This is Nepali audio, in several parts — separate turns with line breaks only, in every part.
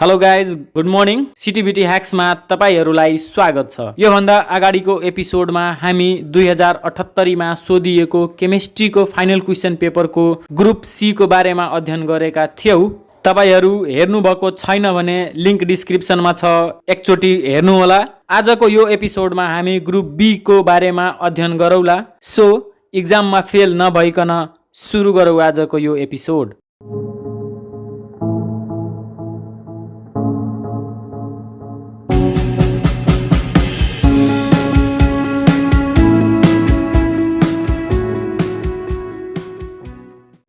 Hello guys, good morning. सिटिबिटी ह्याक्समा तपाईहरुलाई स्वागत छ। यो भन्दा अगाडिको एपिसोडमा हामी 2078 मा सोधिएको केमिस्ट्रीको फाइनल क्वेशन पेपरको ग्रुप सी को बारेमा अध्ययन गरेका थियौ। तपाईहरु हेर्नु भएको छैन भने लिंक डिस्क्रिप्सनमा छ, एकचोटी हेर्नु होला। आजको यो एपिसोडमा हामी ग्रुप बी को बारेमा अध्ययन गरौला। सो एक्जाममा फेल नभइकन सुरु गरौँ आजको यो एपिसोड।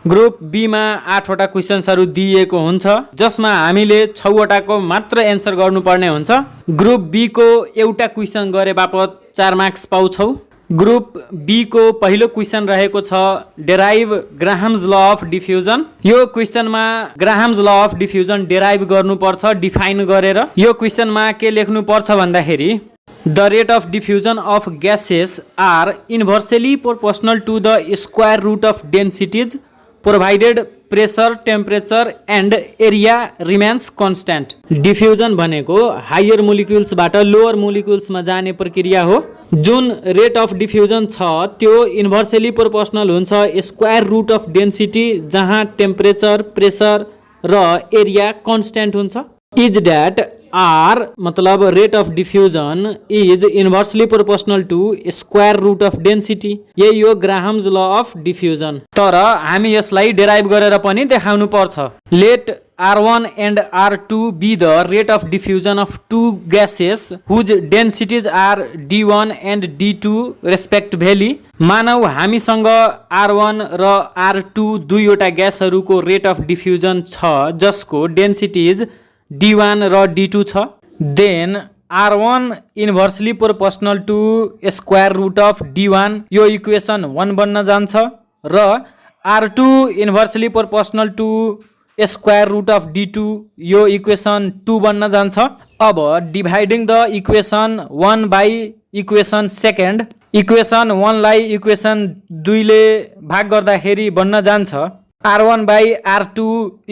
ग्रुप बी मा 8 वटा क्वेशन्सहरु दिएको हुन्छ, जसमा हामीले 6 वटाको मात्र एन्सर गर्नुपर्ने हुन्छ। ग्रुप बी को एउटा क्वेशन गरे बापत 4 मार्क्स पाउँछौ। ग्रुप बी को पहिलो क्वेशन रहेको छ derive Graham's law of diffusion. यो क्वेशनमा Graham's law of diffusion derive गर्नुपर्छ डिफाइन गरेर। यो क्वेशनमा के लेख्नु पर्छ भन्दाखेरि The rate of diffusion of gases are inversely proportional to the square root of densities provided pressure, temperature and area remains constant. Diffusion भनेको हायर मोलिक्युल्सबाट लोअर मोलिक्युल्समा जाने प्रक्रिया हो। जुन रेट अफ डिफ्युजन छ त्यो इन्भर्सली प्रोपोर्शनल हुन्छ स्क्वायर रुट अफ डेन्सिटी, जहाँ टेम्परेचर, प्रेसर र एरिया कन्स्टेन्ट हुन्छ। इज दैट R मतलब rate of diffusion is inversely proportional to square root of density. यही हो ग्राहम्स ल अफ डिफ्युजन। तर हामी यसलाई डेराइभ गरेर पनि देखाउनु पर्छ। Let R1 and R2 be the rate of diffusion of two gases whose densities are D1 and D2 respectively. मानौ हामीसँग R1 र R2 दुईवटा ग्यासहरूको रेट अफ डिफ्युजन छ जसको डेन्सिटिज D1 र D2 छ। Then R1 inversely proportional to square root of D1, यो इक्वेसन 1 बन्न जान्छ, र R2 inversely proportional to square root of D2, यो इक्वेसन 2 बन्न जान्छ। अब dividing the equation 1 by equation second, equation 1 लाई इक्वेसन 2 ले भाग गर्दाखेरि बन्न जान्छ R1 by R2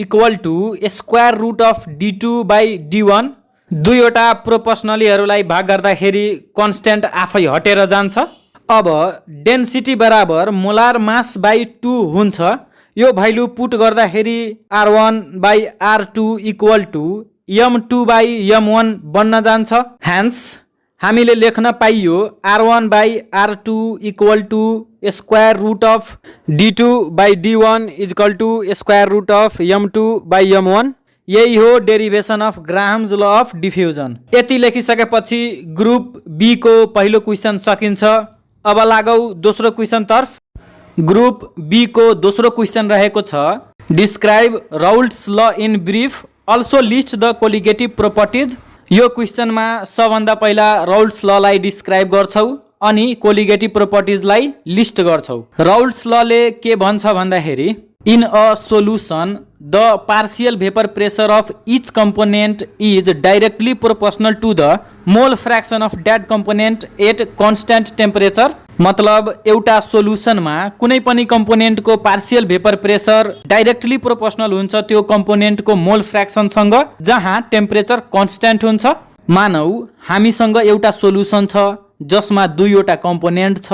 equal to square root of D2 by D1। दुईवटा प्रोपोर्शनलीहरूलाई भाग गर्दाखेरि कन्स्टेन्ट आफै हटेर जान्छ। अब डेन्सिटी बराबर मोलार मास बाई 2 हुन्छ। यो भ्यालु पुट गर्दाखेरि R1 by R2 equal two M2 by M1 बन्न जान्छ। ह्यान्स हामीले लेख्न पाइयो R1 by R2 equal to square root of D2 by D1 equal to square root of M2 by M1। यही हो derivation of Graham's law of diffusion. यति लेखिसकेपछि ग्रुप बी को पहिलो क्वेशन सकिन्छ। अब लागौ दोस्रो क्वेशन तर्फ। ग्रुप बी को दोस्रो क्वेशन रहेको छ describe Raoult's law in brief, also list the colligative properties. यो क्वेशनमा सबभन्दा पहिला राउल्ट्स ल लाई डिस्क्राइब गर्छौ अनि कोलिगेटिभ प्रोपर्टिजलाई लिस्ट गर्छौ। राउल्ट्स ल ले के भन्छ भन्दाखेरि in a solution the partial vapour pressure of each component is directly proportional to the mole fraction of that component at constant temperature. मतलब एउटा सोलुसनमा कुनै पनि कम्पोनेन्टको partial vapour pressure directly proportional हुन्छ त्यो कम्पोनेन्टको मोल फ्र्याक्सनसँग, जहाँ टेम्परेचर कन्स्टेन्ट हुन्छ। मानौ हामीसँग एउटा सोलुसन छ जसमा दुईवटा कम्पोनेन्ट छ,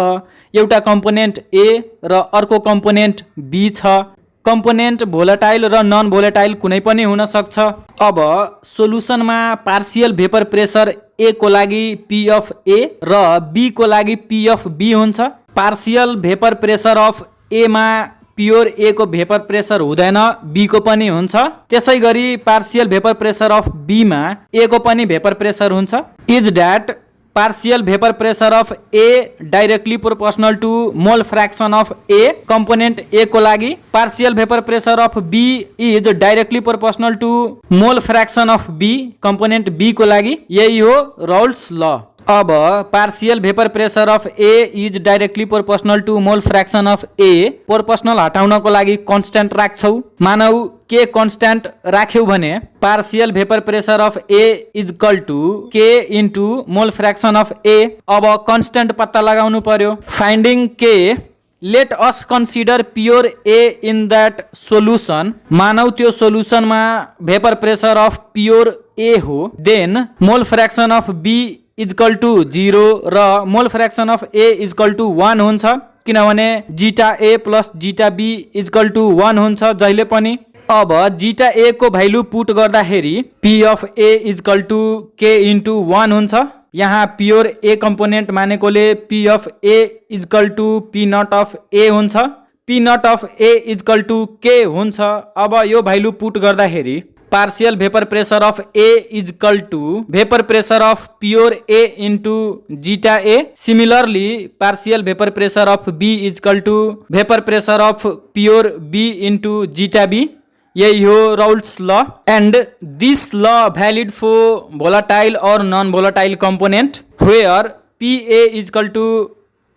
एउटा कम्पोनेन्ट ए र अर्को कम्पोनेन्ट बी छ। कम्पोनेन्ट भोलेटाइल र नन भोलेटाइल कुनै पनि हुन सक्छ। अब सोलुसनमा पार्शियल भेपर प्रेसर ए को लागि पी अफ ए र बी को लागि पी अफ बी हुन्छ। पार्शियल भेपर प्रेसर अफ ए मा प्योर ए को भेपर प्रेसर हुँदैन, बी को पनि हुन्छ। त्यसै गरी partial vapour pressure of B मा ए को पनि भेपर प्रेसर हुन्छ। Is that partial vapour pressure of A directly proportional to mole fraction of A. Component A को लागि partial vapour pressure of B is directly proportional to mole fraction of B, component B को लागि। यही हो राउल्ट्स ल। अब partial vapour pressure of A is directly proportional to mole fraction of A, proportional हटाउनको लागि कन्स्टेन्ट राख्छौ। मानौ के कन्स्टेन्ट राख्यौ भने partial vapour pressure of A is equal to K into mole fraction of A. अब कन्स्टेन्ट पत्ता लगाउनु पर्यो। Finding K let us consider pure A in that solution, मानौ त्यो सोल्युसनमा vapour pressure of pure A हो, then mole fraction of B is equal to 0 र mole fraction of A is equal to 1 हुन्छ, किनभने zeta A plus zeta be is equal to 1 हुन्छ जहिले पनि। अब जीटा ए को भ्यालु पुट गर्दाखेरि P of A is equal to K into 1 हुन्छ। यहाँ प्योर ए कम्पोनेन्ट मानेकोले P of A is equal to P nought of A हुन्छ, P nought of A is equal to K हुन्छ। अब यो भ्यालु पुट गर्दाखेरि partial vapour pressure of A is equal to vapour pressure of pure A into zeta A. Similarly partial vapour pressure of B is equal to vapour pressure of pure B into zeta B. यही हो Raoult's law, and this law valid for volatile और non volatile component where P A is equal to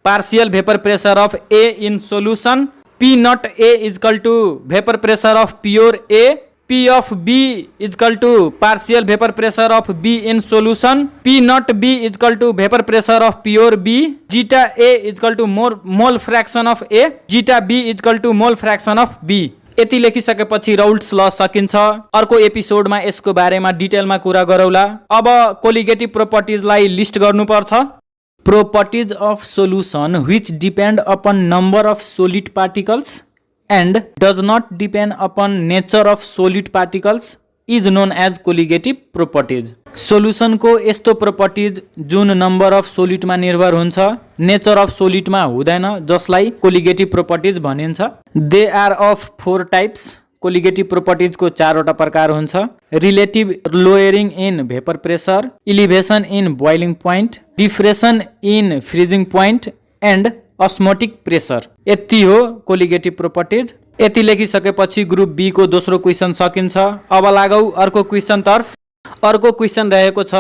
partial vapour pressure of A in solution, P naught A is equal to vapour pressure of pure A, P of B is equal to partial vapour pressure of B in solution, P naught B is equal to vapour pressure of pure B, zeta A is equal to mole fraction of A, zeta B is equal to mole fraction of B। यति लेखिसकेपछि राउल्ट्स ल सकिन्छ। अर्को एपिसोडमा यसको बारेमा डिटेलमा कुरा गरौला। अब कोलिगेटिभ प्रोपर्टिजलाई लिस्ट गर्नुपर्छ। Properties of solution which depend upon number of solid particles and does not depend upon nature of solid particles is known as colligative properties। Solution को यस्तो प्रोपर्टिज जुन नम्बर अफ सोलिड मा निर्भर हुन्छ, नेचर अफ सोलिड मा हुँदैन, जसलाई कोलिगेटिभ प्रोपर्टिज भनिन्छ। They are of 4 types. Colligative properties को 4 वटा प्रकार हुन्छ। Relative lowering in vapour pressure, elevation in boiling point, depression in freezing point and osmotic pressure. यति हो कोलिगेटिभ प्रोपर्टिज। यति लेखिसकेपछि ग्रुप बी को दोस्रो क्वेसन सकिन्छ। अब लागौ अर्को क्वेसन तर्फ। अर्को क्वेसन रहेको छ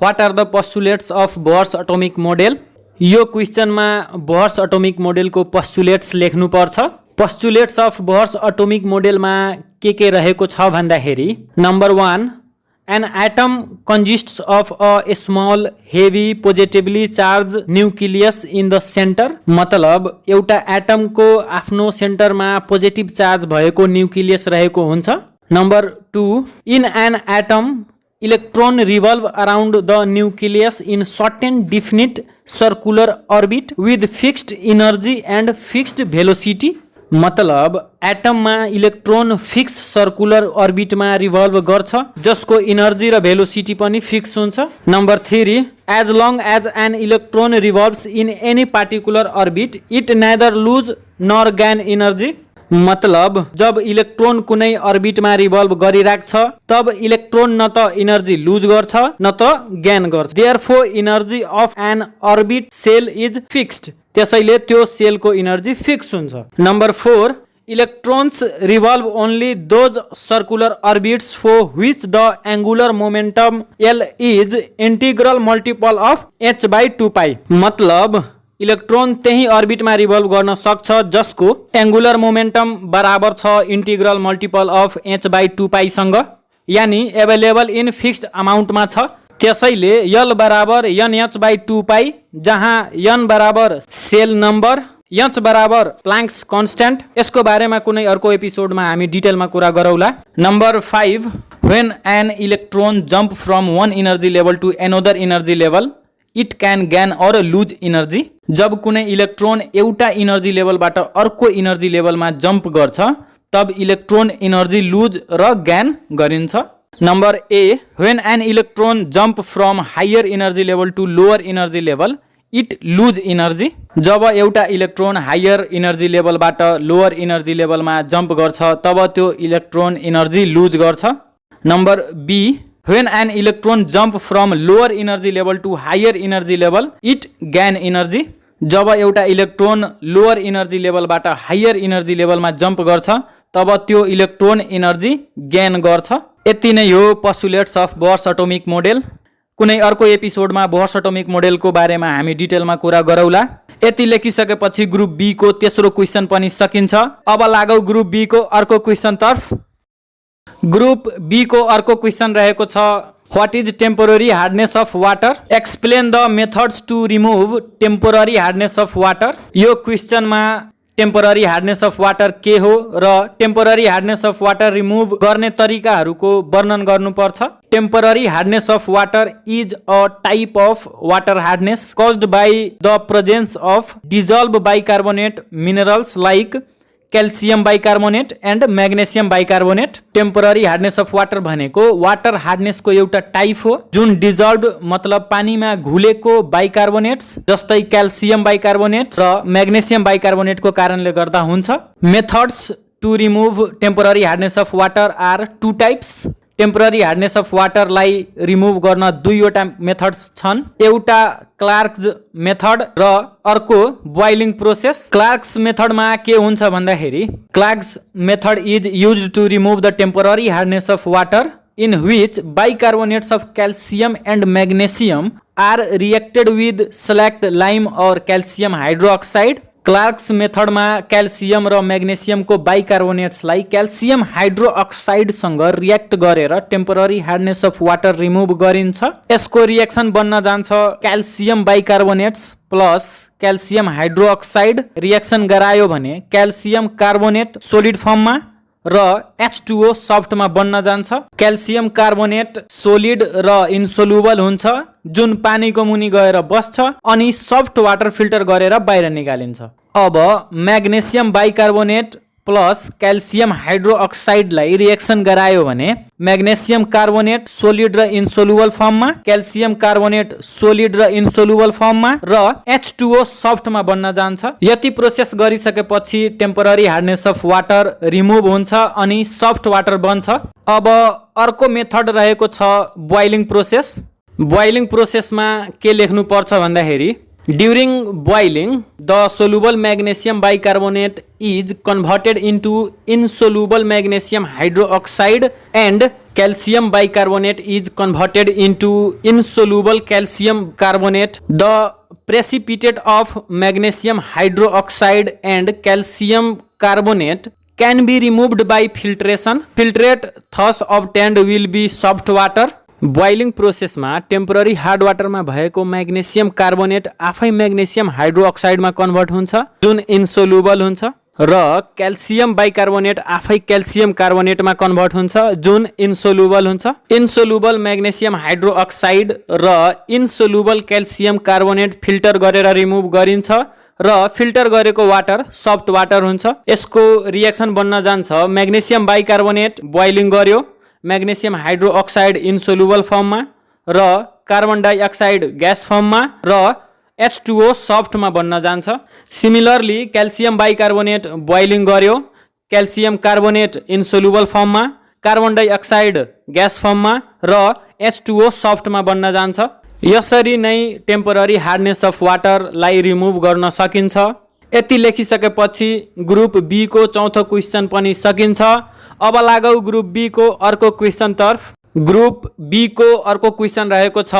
what are the postulates of Bohr's atomic model. यो क्वेसनमा बोर्स एटोमिक मोडेल को पोस्टुलेट्स लेख्नु पर्छ। पोस्टुलेट्स अफ बोर्स एटोमिक मोडेलमा के रहेको छ भन्दाखेरि number 1 an atom consists of a small heavy positively charged nucleus in the center। मतलब एउटा एटम को आफ्नो सेन्टरमा पोजिटिभ चार्ज भएको न्युक्लियस रहेको हुन्छ। Number 2 in an atom electron revolve around the nucleus in certain definite circular orbit with fixed energy and fixed velocity। मतलब एटममा इलेक्ट्रोन फिक्स सर्कुलर अर्बिटमा रिभल्भ गर्छ, जसको इनर्जी र भेलोसिटी पनि फिक्स हुन्छ। Number 3 as long as an electron revolves in any particular orbit it neither lose nor gain energy. मतलब जब इलेक्ट्रोन कुनै अर्बिटमा रिभल्भ गरिराख्छ तब इलेक्ट्रोन न त इनर्जी लुज गर्छ न त गेन गर्छ। Therefore energy of an orbit cell is fixed. त्यसैले त्यो सेलको इनर्जी फिक्स हुन्छ। Number 4 electrons revolve only those circular orbits for which the angular momentum L is integral multiple of h/2π। मतलब इलेक्ट्रोन त्यही अर्बिटमा रिभल्भ गर्न सक्छ जसको एंगुलर मोमेन्टम बराबर छ इंटीग्रल मल्टिपल अफ h/2π सँग, यानी एभाइलेबल इन फिक्स्ड अमाउन्टमा छ। त्यसैले L बराबर NH/2π, जहाँ N बराबर सेल नम्बर, H बराबर प्लाङ्क्स कन्स्ट्यान्ट। यसको बारेमा कुनै अर्को एपिसोडमा हामी डिटेलमा कुरा गरौला। Number 5 when an electron jump from one energy level to another energy level it can gain or lose energy. जब कुनै इलेक्ट्रोन एउटा इनर्जी लेभलबाट अर्को इनर्जी लेभलमा जम्प गर्छ तब इलेक्ट्रोन इनर्जी लुज र गेन गरिन्छ। Number A when an electron jump from higher energy level to lower energy level it lose energy. जब एउटा इलेक्ट्रोन हायर इनर्जी लेभलबाट लोअर इनर्जी लेभलमा जम्प गर्छ तब त्यो इलेक्ट्रोन इनर्जी लुज गर्छ। Number B when an electron jump from lower energy level to higher energy level it gain energy. जब एउटा इलेक्ट्रोन लोअर इनर्जी लेभलबाट हायर इनर्जी लेभलमा जम्प गर्छ तब त्यो इलेक्ट्रोन इनर्जी गेन गर्छ। यति नै हो postulates of Bohr's atomic model. कुनै अर्को एपिसोडमा बोर्स एटोमिक मोडेलको बारेमा हामी डिटेलमा कुरा गरौला। यति लेखिसकेपछि ग्रुप बी को तेस्रो क्वेसन पनि सकिन्छ। अब लागौ ग्रुप बी को अर्को क्वेसन तर्फ। ग्रुप बी को अर्को क्वेसन रहेको छ What is temporary hardness of water? Explain the methods to remove temporary hardness of water. यो क्वेशनमा टेम्पोररी हार्डनेस अफ वाटर के हो र temporary hardness of water remove गर्ने तरिकाहरूको वर्णन गर्नुपर्छ। Temporary hardness of water is a type of water hardness caused by the presence of dissolved bicarbonate minerals like calcium bicarbonate and magnesium bicarbonate. Temporary hardness of water भनेको वाटर हार्डनेसको एउटा टाइप हो जुन डिजल्भ मतलब पानीमा घुलेको बाइकार्बोनेट्स जस्तै क्याल्सियम बाइकार्बोनेट र म्याग्नेसियम बाइकार्बोनेटको कारणले गर्दा हुन्छ। Methods to remove temporary hardness of water are two types. Temporary hardness of वाटरलाई रिमुभ गर्न दुईवटा मेथड्स छन्, एउटा क्लार्क्स मेथड र अर्को बोइलिङ प्रोसेस। क्लार्क्स मेथडमा के हुन्छ भन्दाखेरि Clark's method is used to remove the temporary hardness of water in which bicarbonates of calcium and magnesium are reacted with select lime or calcium hydroxide। Clark's मेथडमा क्याल्सियम र म्याग्नेसियमको बाइकार्बोनेट्सलाई क्याल्सियम हाइड्रोअक्साइडसँग रियाक्ट गरेर temporary hardness of water remove गरिन्छ। यसको रिएक्सन बन्न जान्छ calcium bicarbonates plus calcium hydroxide. Reaction गरायो भने क्याल्सियम कार्बोनेट सोलिड फर्ममा र H2O सफ्टमा बन्न जान्छ। क्याल्सियम कार्बोनेट सोलिड र इन्सोलुबल हुन्छ जुन पानीको मुनि गएर बस्छ अनि सफ्ट वाटर फिल्टर गरेर बाहिर निकालिन्छ। अब म्याग्नेसियम बाइकार्बोनेट प्लस क्याल्सियम हाइड्रोअक्साइडलाई रिएक्सन गरायो भने म्याग्नेसियम कार्बोनेट सोलिड र इन्सोलुबल फर्ममा, क्याल्सियम कार्बोनेट सोलिड र इन्सोलुबल फर्ममा र H2O सफ्टमा बन्न जान्छ। यति प्रोसेस गरिसकेपछि temporary hardness of water remove हुन्छ अनि सफ्ट वाटर बन्छ। अब अर्को मेथड रहेको छ बोइलिङ प्रोसेस। बोइलिङ प्रोसेसमा के लेख्नु पर्छ भन्दाखेरि During boiling, the soluble magnesium bicarbonate is converted into insoluble magnesium hydroxide and calcium bicarbonate is converted into insoluble calcium carbonate. The precipitate of magnesium hydroxide and calcium carbonate can be removed by filtration. Filtrate thus obtained will be soft water. Boiling प्रोसेसमा टेम्पोररी हार्ड वाटरमा भएको म्याग्नेसियम कार्बोनेट आफै म्याग्नेसियम हाइड्रोअक्साइडमा कन्भर्ट हुन्छ जुन इन्सोलुबल हुन्छ र क्याल्सियम बाइकार्बोनेट आफै क्याल्सियम कार्बोनेटमा कन्भर्ट हुन्छ जुन इन्सोलुबल हुन्छ। इन्सोलुबल म्याग्नेसियम हाइड्रोअक्साइड र इन्सोलुबल क्याल्सियम कार्बोनेट फिल्टर गरेर रिमुभ गरिन्छ र फिल्टर गरेको वाटर सफ्ट वाटर हुन्छ। यसको रिएक्सन बन्न जान्छ म्याग्नेसियम बाइकार्बोनेट बोइलिङ गर्यो, म्याग्नेसियम हाइड्रोअक्साइड इन्सोलुबल फर्ममा र कार्बन डाइअक्साइड ग्यास फर्ममा र H2O सफ्टमा बन्न जान्छ। सिमिलरली क्याल्सियम बाइकार्बोनेट बोइलिङ गर्यो, क्याल्सियम कार्बोनेट इन्सोलुबल फर्ममा, कार्बन डाइअक्साइड ग्यास फर्ममा र H2O सफ्टमा बन्न जान्छ। यसरी नै टेम्पोररी हार्डनेस अफ वाटरलाई रिमुभ गर्न सकिन्छ। यति लेखिसकेपछि ग्रुप बी को चौथो क्वेशन पनि सकिन्छ। अब लागौ ग्रुप बी को अर्को क्वेशन तर्फ। ग्रुप बी को अर्को क्वेशन रहेको छ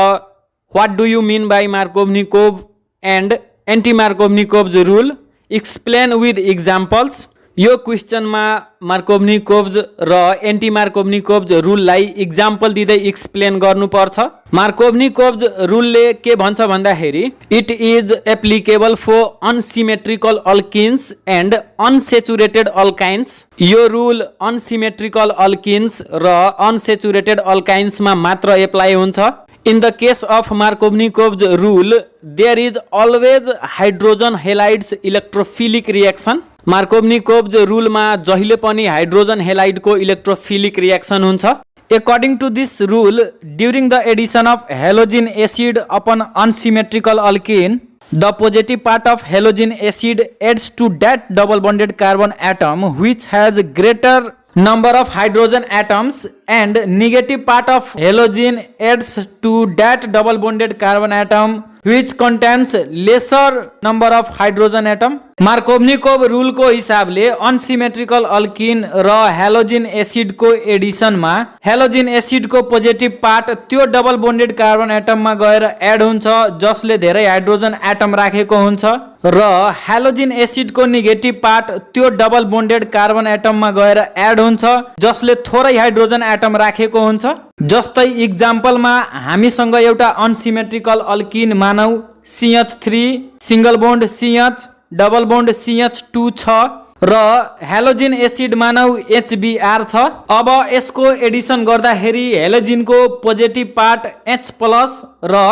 what do you mean by Markovnikov and anti Markovnikov rule, explain with examples. यो क्वेशनमा मार्कोभ्निकोभ र एन्टी मार्कोभ्निकोभ रुललाई इक्जाम्पल दिँदै एक्सप्लेन गर्नुपर्छ। मार्कोभ्निकोभ रुलले के भन्छ भन्दाखेरि it is applicable for unsymmetrical alkenes and unsaturated alkynes. यो रुल अनसिमेट्रिकल अल्किन्स र अनसेचुरेटेड अल्काइन्समा मात्र एप्लाई हुन्छ। In the case of Markovnikov rule, there is always hydrogen halides electrophilic reaction. Markovnikov रुलमा जहिले पनि हाइड्रोजन हेलाइडको इलेक्ट्रोफिलिक रिएक्सन हुन्छ। According to this rule, during the addition of halogen acid upon unsymmetrical alkene, the positive part of halogen acid adds to that double bonded carbon atom which has greater number of hydrogen atoms, and negative part of halogen adds to that double bonded carbon atom which contains lesser number of hydrogen atom. मार्कोभ्निकोभ रुलको हिसाबले अनसिमेट्रिकल अल्किन र हेलोजिन एसिडको एडिसनमा हेलोजिन एसिडको पोजिटिभ पार्ट त्यो डबल बोन्डेड कार्बन एटममा गएर एड हुन्छ जसले धेरै हाइड्रोजन एटम राखेको हुन्छ र हेलोजिन एसिडको नेगेटिभ पार्ट त्यो डबल बोन्डेड कार्बन एटममा गएर एड हुन्छ जसले थोरै हाइड्रोजन एटम राखेको हुन्छ। जस्तै इक्जाम्पलमा हामीसँग एउटा अनसिमेट्रिकल अल्किन मानौ CH3 single bond CH double bond CH2 छ र हेलोजिन एसिड मानौ HBr छ। अब यसको एडिसन गर्दाखेरि हेलोजिनको पोजिटिभ पार्ट H+ र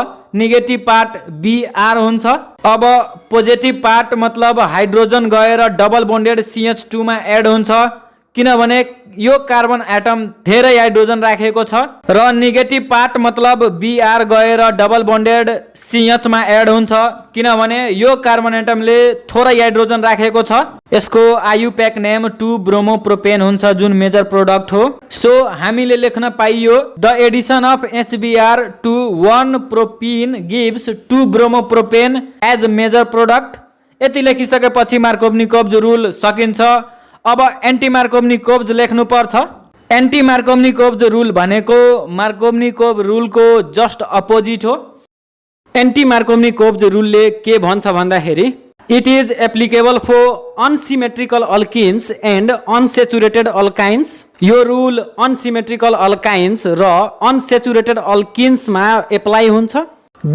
नेगेटिभ पार्ट Br हुन्छ। अब पोजिटिभ पार्ट मतलब हाइड्रोजन गएर डबल बोन्डेड CH2 मा एड हुन्छ किनभने यो कार्बन एटम धेरै हाइड्रोजन राखेको छ र नेगेटिभ पार्ट मतलब Br गएर डबल बोन्डेड CH मा एड हुन्छ किनभने यो कार्बन एटमले थोरै हाइड्रोजन राखेको छ। यसको आयुप्याक नेम 2 ब्रोमोप्रोपेन हुन्छ जुन मेजर प्रोडक्ट हो। सो हामीले लेख्न पाइयो the addition of HBr to 1 propene gives 2 bromopropane as major product. यति लेखिसकेपछि मार्कोभ्निकोभ रुल सकिन्छ। अब एन्टी मार्कोभ्निकोभ लेख्नु पर्छ। एन्टी मार्कोभ्निकोभ रुल भनेको मार्कोभ्निकोभ रुलको जस्ट अपोजिट हो। एन्टी मार्कोभ्निकोभ रुलले के भन्छ भन्दाखेरि it is applicable for unsymmetrical alkenes and unsaturated alkynes. यो रुल अनसिमेट्रिकल अल्काइन्स र अनसेचुरेटेड अल्किन्समा एप्लाई हुन्छ।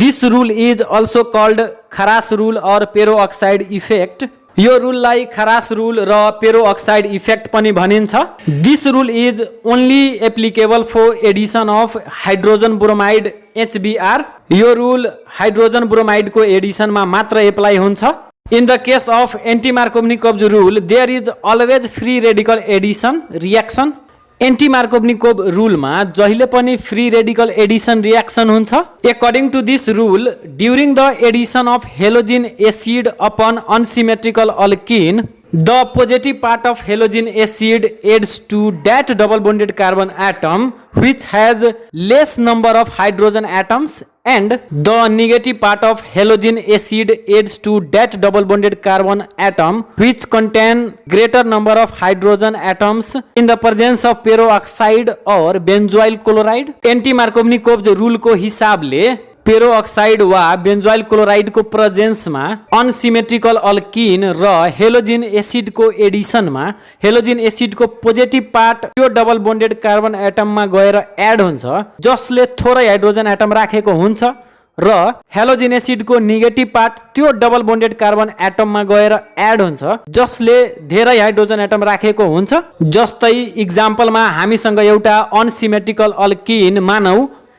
This rule is also called Kharasch rule or पेरो oxide effect. यो रुललाई खरास रुल र पेरो अक्साइड इफेक्ट पनि भनिन्छ। This rule is only applicable for addition of hydrogen bromide HBr। यो रुल हाइड्रोजन ब्रोमाइडको एडिसनमा मात्र एप्लाई हुन्छ। In the case of anti Markovnikov rule there is always free radical addition reaction. Anti Markovnikov रुलमा जहिले पनि फ्री रेडिकल एडिसन रिएक्सन हुन्छ। According to this rule during the addition of halogen acid upon unsymmetrical alkene the positive part of halogen acid adds to that double bonded carbon atom which has less number of hydrogen atoms and the negative part of halogen acid adds to that double bonded carbon atom which contain greater number of hydrogen atoms in the presence of peroxide or benzoyl chloride। Anti Markovnikov rule को हिसाबले पेरोअक्साइड वा बेन्जोइल क्लोराइड को प्रेजेन्समा अनसिमेट्रिकल अल्किन र हेलोजिन एसिड को एडिसनमा हेलोजिन एसिड को पोजिटिभ पार्ट त्यो डबल बोन्डेड कार्बन एटममा गएर एड हुन्छ जसले थोरै हाइड्रोजन एटम राखेको हुन्छ र हेलोजिन एसिड को नेगेटिभ पार्ट त्यो डबल बोन्डेड कार्बन एटममा गएर एड हुन्छ जसले धेरै हाइड्रोजन एटम राखेको हुन्छ। जस्तै इक्जाम्पलमा हामीसँग एउटा अनसिमेट्रिकल अल्किन मानौ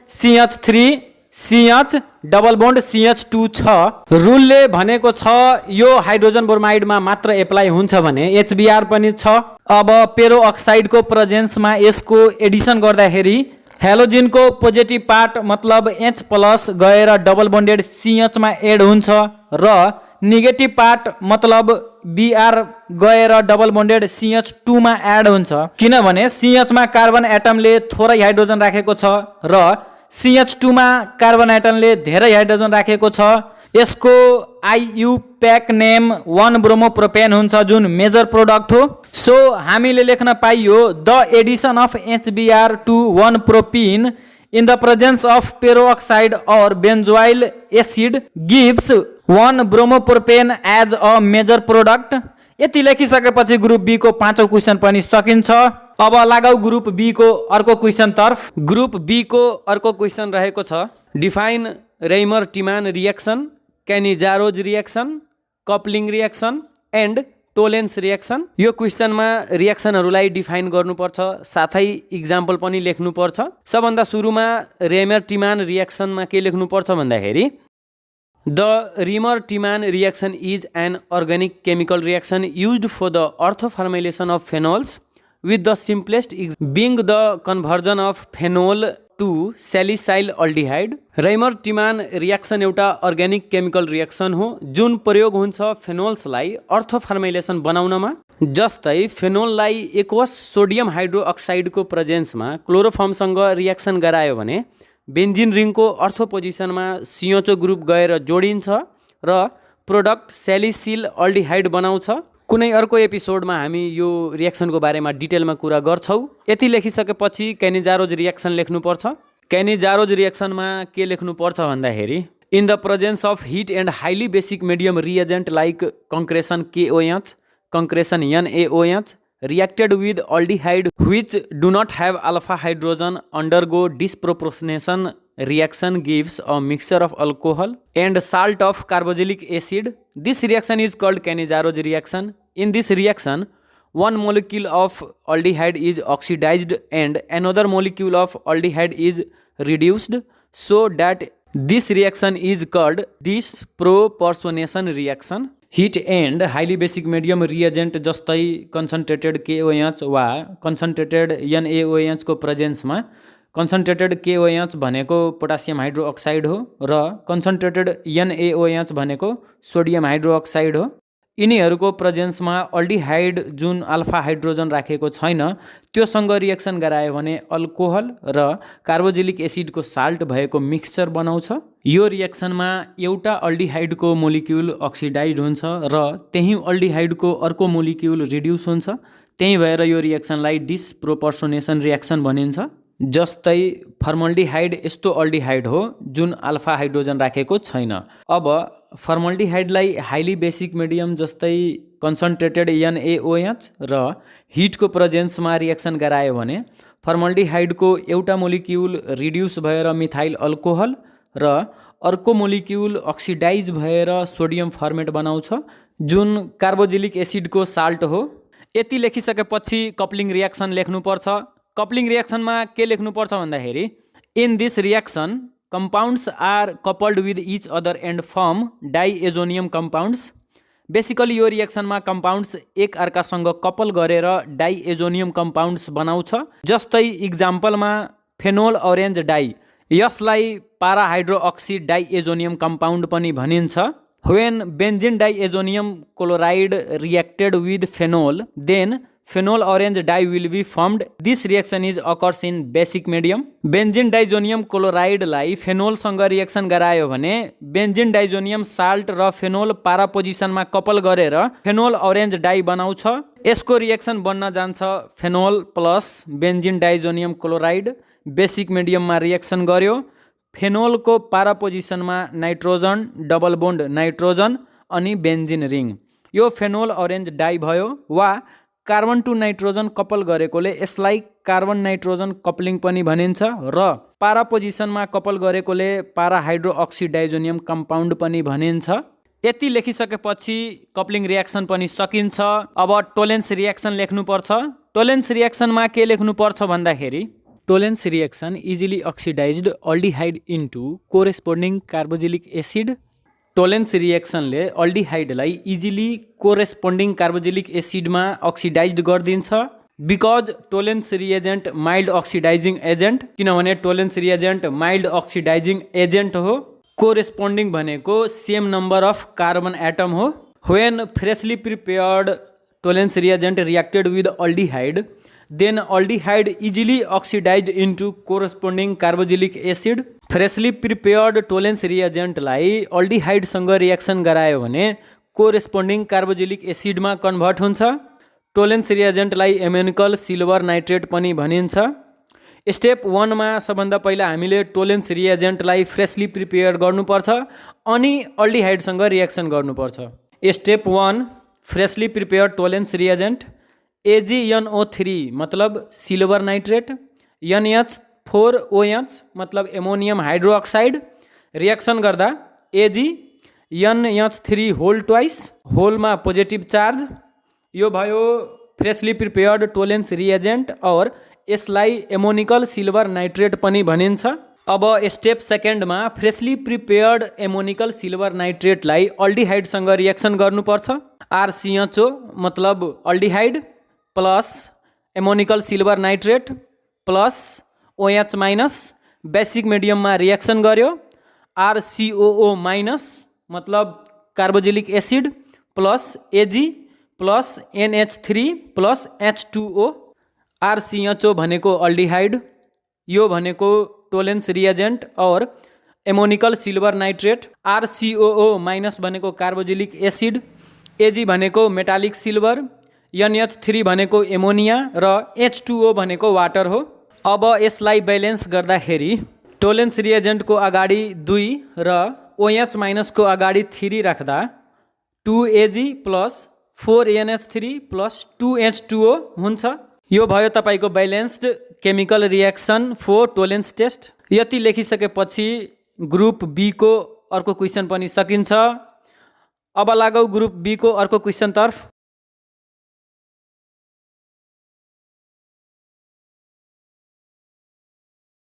CH3 CH double bond CH2 छ। रुलले भनेको छ यो हाइड्रोजन ब्रोमाइडमा मात्र एप्लाई हुन्छ भने HBr पनि छ। अब पेरोअक्साइडको प्रेजेन्समा यसको एडिसन गर्दाखेरि हेलोजिनको पोजिटिभ पार्ट मतलब H+ गएर डबल बोन्डेड CH मा एड हुन्छ र नेगेटिभ पार्ट मतलब Br गएर डबल बोन्डेड CH2 मा एड हुन्छ किनभने CH मा कार्बन एटमले थोरै हाइड्रोजन राखेको छ र CH2 मा कार्बन एटमले धेरै हाइड्रोजन राखेको छ। यसको आइयुप्याक नेम 1 ब्रोमोप्रोपेन हुन्छ जुन मेजर प्रोडक्ट हो। सो हामीले लेख्न पाइयो the addition of HBr to 1 propene in the presence of peroxide or benzoyl acid gives 1 bromopropane as a major product. यति लेखिसकेपछि ग्रुप बी को पाँचौं क्वेशन पनि सकिन्छ। अब लगाऊ ग्रुप बी को अर्को क्वेशन तर्फ। ग्रुप बी को अर्को क्वेशन रहेको छ define Reimer Tiemann reaction, Cannizzaro's reaction, coupling reaction and Tollens reaction. यो क्वेशनमा रिएक्सनहरूलाई डिफाइन गर्नुपर्छ साथै इक्जाम्पल पनि लेख्नुपर्छ। सबभन्दा सुरुमा रेइमर टिमान रिएक्सनमा के लेख्नुपर्छ भन्दाखेरि The Reimer-Tiemann reaction is an organic chemical reaction used for the orthoformylation of phenols, with the simplest being the conversion of phenol to salicylaldehyde। Reimer-Tiemann reaction एउटा अर्ग्यानिक केमिकल रिएक्सन हो जुन प्रयोग हुन्छ फेनोल्सलाई अर्थोफर्मेलेसन बनाउनमा। जस्तै फेनोललाई एक्वस सोडियम हाइड्रोअक्साइडको प्रेजेन्समा क्लोरोफर्मसँग रिएक्सन गरायो भने बेन्जिन रिङको अर्थो पोजिसनमा CHO ग्रुप गएर जोडिन्छ र प्रोडक्ट सेलिसिल अल्डिहाइड बनाउँछ। कुनै अर्को एपिसोडमा हामी यो रियाक्सनको बारेमा डिटेलमा कुरा गर्छौँ। यति लेखिसकेपछि केनिजारोज रियाक्सन लेख्नुपर्छ। केनिजारोज रियाक्सनमा के लेख्नुपर्छ भन्दाखेरि in the presence of heat and highly basic medium reagent like concentration KOH, concentration NaOH reacted with aldehyde which do not have alpha hydrogen undergo disproportionation reaction gives a mixture of alcohol and salt of carboxylic acid. This reaction is called Cannizzaro reaction. In this reaction, one molecule of aldehyde is oxidized and another molecule of aldehyde is reduced, so that this reaction is called disproportionation reaction. Hit and highly basic medium reagent जस्तै कन्सन्ट्रेटेड KOH वा कन्सन्ट्रेटेड NaOH को प्रेजेन्समा कन्सन्ट्रेटेड KOH भनेको पोटासियम हाइड्रोअक्साइड हो र कन्सन्ट्रेटेड NaOH भनेको सोडियम हाइड्रोअक्साइड हो। यिनीहरूको प्रेजेन्समा अल्डिहाइड जुन अल्फा हाइड्रोजन राखेको छैन त्योसँग रिएक्सन गरायो भने अल्कोहल र कार्बोक्जिलिक एसिडको साल्ट भएको मिक्सचर बनाउँछ। यो रिएक्सनमा एउटा अल्डिहाइडको मोलिक्युल अक्सिडाइज हुन्छ र त्यही अल्डिहाइडको अर्को मोलिक्युल रिड्युस हुन्छ। त्यही भएर यो रिएक्सनलाई डिसप्रोपोर्सनेसन रिएक्सन भनिन्छ। जस्तै फर्मल्डिहाइड यस्तो अल्डिहाइड हो जुन अल्फा हाइड्रोजन राखेको छैन। अब फर्मल्डिहाइडलाई हाइली बेसिक मिडियम जस्तै कन्सन्ट्रेटेड NaOH र हिटको प्रेजेन्समा रिएक्सन गरायो भने फर्मल्डिहाइडको एउटा मोलिक्युल रिड्युस भएर मिथाइल अल्कोहल र अर्को मोलिक्युल अक्सिडाइज भएर सोडियम फर्मेट बनाउँछ जुन कार्बोक्जिलिक एसिडको साल्ट हो। यति लेखिसकेपछि कप्लिङ रिएक्सन लेख्नुपर्छ। कप्लिङ रिएक्सनमा के लेख्नुपर्छ भन्दाखेरि in this reaction compounds are coupled with each other and form diazonium compounds. Basically यो रिएक्सनमा कम्पाउन्ड्स एक अर्कासँग कपल गरेर डाइएजोनियम कम्पाउन्ड्स बनाउँछ। जस्तै इक्जाम्पलमा फेनोल अरेन्ज डाई, यसलाई पाराहाइड्रोअक्सी डाइएजोनियम कम्पाउन्ड पनि भनिन्छ। When benzene diazonium chloride reacted with phenol, then phenol orange dye will be formed. This reaction is occurs in basic medium. Benzene diazonium क्लोराइडलाई फेनोलसँग रिएक्सन गरायो भने बेन्जिन डाइजोनियम साल्ट र फेनोल पारा पोजिसनमा कपल गरेर फेनोल अरेन्ज डाई बनाउँछ। यसको रिएक्सन बन्न जान्छ phenol plus benzene diazonium chloride. Basic मिडियममा रिएक्सन गर्यो, फेनोलको पारा पोजिसनमा नाइट्रोजन डबल बोन्ड नाइट्रोजन अनि बेन्जिन रिङ, यो फेनोल अरेन्ज डाई भयो। वा कार्बन टु नाइट्रोजन कपल गरेकोले यसलाई कार्बन नाइट्रोजन कपलिङ पनि भनिन्छ र पारा पोजिसनमा कपल गरेकोले पाराहाइड्रोअक्सी डाइजोनियम कम्पाउन्ड पनि भनिन्छ। यति लेखिसकेपछि कपलिङ रिएक्सन पनि सकिन्छ। अब टोलेन्स रिएक्सन लेख्नुपर्छ। टोलेन्स रिएक्सनमा के लेख्नुपर्छ भन्दाखेरि Tollens reaction easily oxidized aldehyde into corresponding carboxylic acid. Tollens रिएक्सनले अल्डिहाइडलाई इजिली कोरेस्पोन्डिङ कार्बोक्जिलिक एसिडमा अक्सिडाइज्ड गरिदिन्छ। Because Tollens reagent mild oxidizing agent, किनभने Tollens reagent mild oxidizing agent हो। कोरेस्पोन्डिङ भनेको same number of carbon atom हो। When freshly prepared Tollens reagent reacted with aldehyde, then aldehyde easily oxidized into corresponding carboxylic acid. Freshly prepared Tollens रिएजेन्टलाई अल्डिहाइडसँग रिएक्सन गरायो भने कोरेस्पोन्डिङ कार्बोक्जिलिक एसिडमा कन्भर्ट हुन्छ। टोलेन्स रिएजेन्टलाई एमोनिकल सिल्भर नाइट्रेट पनि भनिन्छ। स्टेप 1 मा सबभन्दा पहिला हामीले टोलेन्स रिएजेन्टलाई फ्रेशली प्रिपेयर गर्नुपर्छ अनि अल्डिहाइडसँग रिएक्सन गर्नुपर्छ। Step 1 freshly prepare Tollens reagent, AgNO3 मतलब सिल्वर नाइट्रेट, NH4OH मतलब एमोनियम हाइड्रोअक्साइड। रिएक्सन गर्दा AgNH3 होल ट्वाइस, होलमा पोजिटिभ चार्ज, यो भयो फ्रेशली प्रिपेयर्ड टोलेन्स रिएजेन्ट और यसलाई एमोनिकल सिल्वर नाइट्रेट पनि भनिन्छ। अब स्टेप 2 मा फ्रेशली प्रिपेयर्ड एमोनिकल सिल्वर नाइट्रेटलाई अल्डिहाइडसँग रिएक्सन गर्नुपर्छ। RCHO मतलब aldehyde plus ammoniacal silver nitrate plus OH minus, basic मिडियममा रिएक्सन गर्यो। RCOO माइनस मतलब carboxylic acid plus Ag plus NH3 plus H2O। RCHO भनेको अल्डिहाइड, यो भनेको टोलेन्स रिएजेन्ट और ammoniacal silver nitrate, RCOO minus भनेको कार्बोजिलिक एसिड, एजी भनेको मेटालिक सिल्भर, NH3 भनेको एमोनिया र H2O भनेको वाटर हो। अब यसलाई ब्यालेन्स गर्दाखेरि टोलेन्स रिएजेन्टको अगाडि 2 र OH माइनसको अगाडि 3 राख्दा 2Ag plus 4NH3 plus 2H2O हुन्छ। यो भयो तपाईको balanced chemical reaction for Tollens test. यति लेखिसकेपछि ग्रुप बी को अर्को क्वेसन पनि सकिन्छ। अब लागौ ग्रुप बी को अर्को क्वेसन तर्फ।